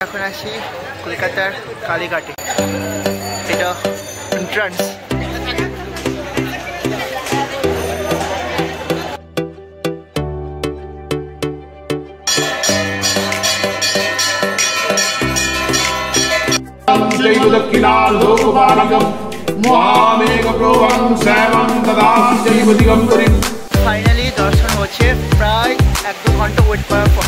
এখন আছি কলকাতার কালীঘাটে। এটা এন্ট্রান্স। ফাইনালি দর্শন হচ্ছে প্রায় 1-2 ঘন্টা ওয়েট করার পর।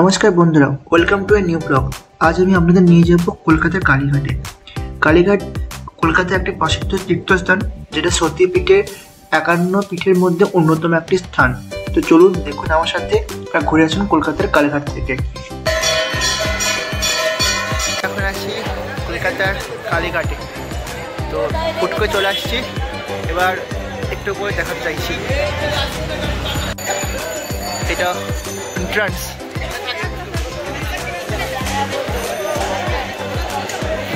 নমস্কার বন্ধুরা, welcome to a new blog. আজ আমি আপনাদের নিয়ে যাব কলকাতার কালীঘাটে। কালীঘাট কলকাতার একটি প্রসিদ্ধ তীর্থস্থান, যেটা সতীপীঠের 51 পীঠের মধ্যে অন্যতম একটি স্থান। তো চলুন দেখুন আমার সাথে ঘুরে আসুন কলকাতার কালীঘাট থেকে। এখন আসছি কলকাতার কালীঘাটে। তো হুট করে চলে আসছি, এবার একটু করে দেখাতে চাইছি। এটা এন্ট্রান্স।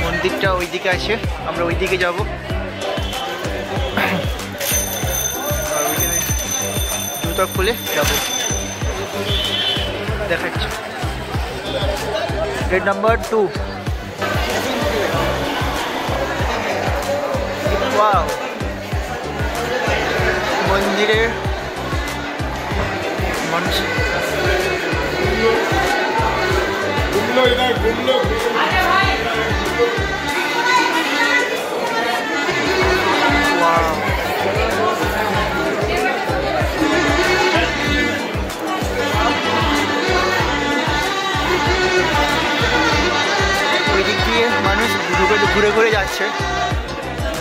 মন্দিরটা ওইদিকে আছে, আমরা ওইদিকে যাব। জুতো খুলে যাব, দেখাচ্ছি। Gate number 2। ওয়াও, মন্দিরের মানুষ ওই দিক দিয়ে মানুষ ঘুরে ঘুরে যাচ্ছে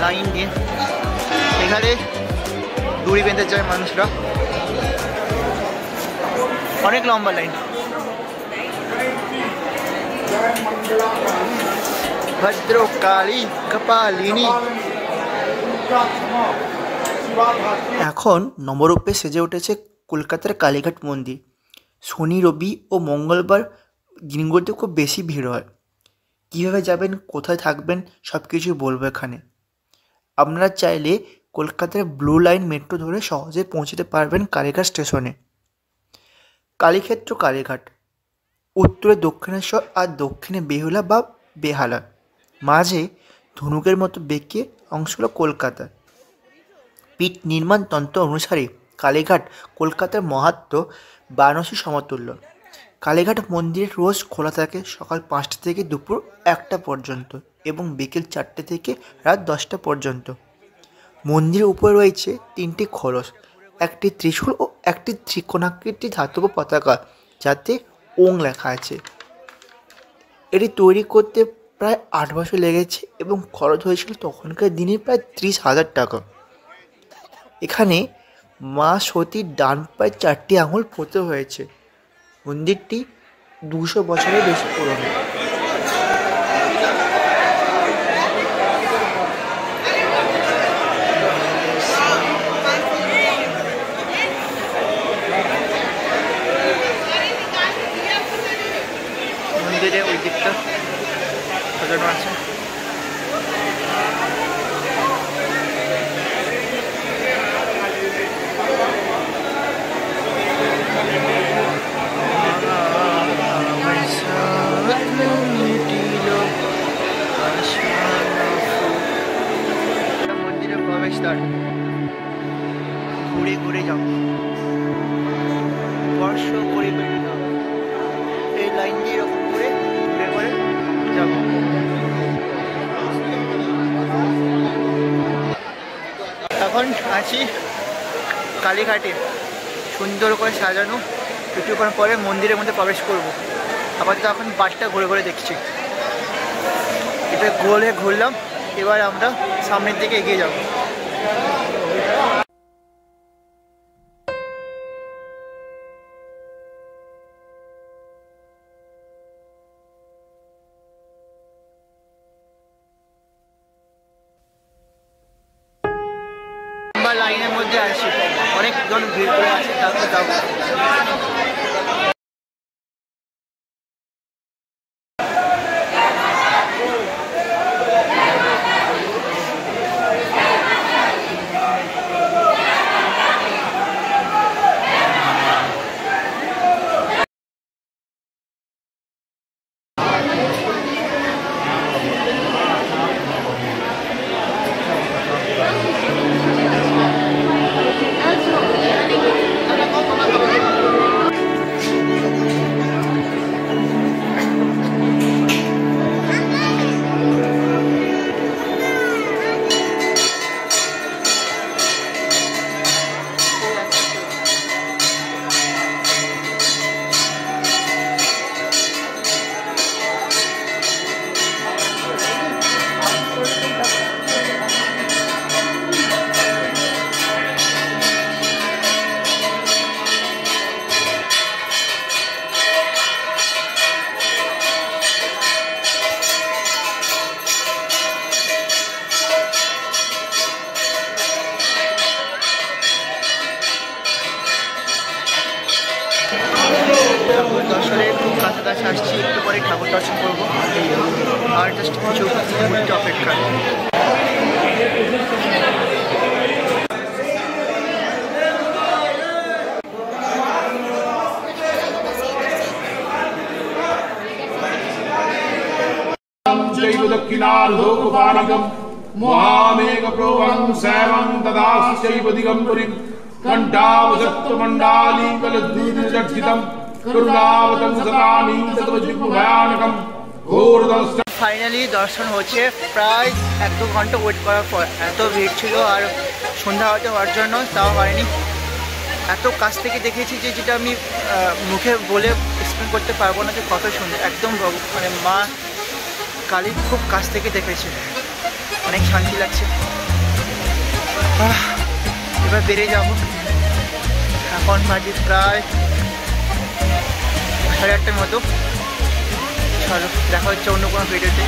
লাইন দিয়ে। এখানে দড়ি বেঁধে যায় মানুষরা, অনেক লম্বা লাইন। ভদ্রকালী কপালিনী। এখন নবরূপে সেজে উঠেছে কলকাতার কালীঘাট মন্দির। শনি, রবি ও মঙ্গলবার দিনগুলোতে খুব বেশি ভিড় হয়। কীভাবে যাবেন, কোথায় থাকবেন, সব কিছু বলবো এখানে। আপনারা চাইলে কলকাতার ব্লু লাইন মেট্রো ধরে সহজে পৌঁছতে পারবেন কালীঘাট স্টেশনে। কালীক্ষেত্র কালীঘাট উত্তরে দক্ষিণেশ্বর আর দক্ষিণে বেহুলা বা বেহালা, মাঝে ধনুকের মতো বেঁকে অংশগুলো কলকাতা। পীঠ নির্মাণ তন্ত্র অনুসারে কালীঘাট কলকাতার মাহাত্ম্য বারাণসী সমতুল্য। কালীঘাট মন্দির রোজ খোলা থাকে সকাল 5টা থেকে দুপুর 1টা পর্যন্ত এবং বিকেল 4টে থেকে রাত 10টা পর্যন্ত। মন্দিরের উপরে রয়েছে 3টি খোলস, একটি ত্রিশূল ও একটি ত্রিকোণাকৃতি ধাতব পতাকা, যাতে ওং লেখা আছে। এটি তৈরি করতে প্রায় 8 বছর লেগেছে এবং খরচ হয়েছিল তখনকার দিনে প্রায় 30,000 টাকা। এখানে মা সতীর ডান পায়ে 4টি আঙুল পোঁতা হয়েছে। মন্দিরটি 200 বছরের বেশি পুরনো। মন্দিরে ওই দিকটা সাজানো আছে। মন্দিরের প্রবেশদ্বার, ঘুরে ঘুরে যাও, স্পর্শ করিবে না। এই লাইন দিয়ে এরকম করে ঘুরে ঘুরে যাব। এখন আছি কালীঘাটে, সুন্দর করে সাজানো। কিছুক্ষণ পরে মন্দিরের মধ্যে প্রবেশ করব। আপাতত এখন বাসটা ঘুরে ঘুরে দেখছি। এটা গোলে ঘুরলাম, এবার আমরা সামনের দিকে এগিয়ে যাব। লাইনের মধ্যে আছি, অনেকজন ভিড় করে আছে, তারপর যাবো। ঠাকুর দর্শনের খুব কাছাকাছি আসছি, একটু পরে ঠাকুর দর্শন করবো আর জাস্ট কিছু মুহূর্তে অপেক্ষা। दक्षिणार्धोपपालिकं महामेघप्रोवं शैवं तदाश्चैव दिगम्बरीं कण्ठावसत्त्वमण्डालीकलद्दीर्घचर्चितं करुणावतं सदानीं तत्त्वजिह्वभयानकं घोरदंष्ट। ফাইনালি দর্শন হচ্ছে, প্রায় 1-2 ঘন্টা ওয়েট করার পর। এত ভিড় ছিল আর সন্ধ্যা হতে হওয়ার জন্য তাও হয়নি। এত কাছ থেকে দেখেছি যে যেটা আমি মুখে বলে এক্সপ্লেন করতে পারবো না যে কত সুন্দর। একদম মানে মা কালীর খুব কাছ থেকে দেখেছে, অনেক শান্তি লাগছে। এবার বেরিয়ে যাব। এখন বাজে প্রায় 8:30 মতো। চলো দেখা হচ্ছে অন্য কোনো ভিডিওতে।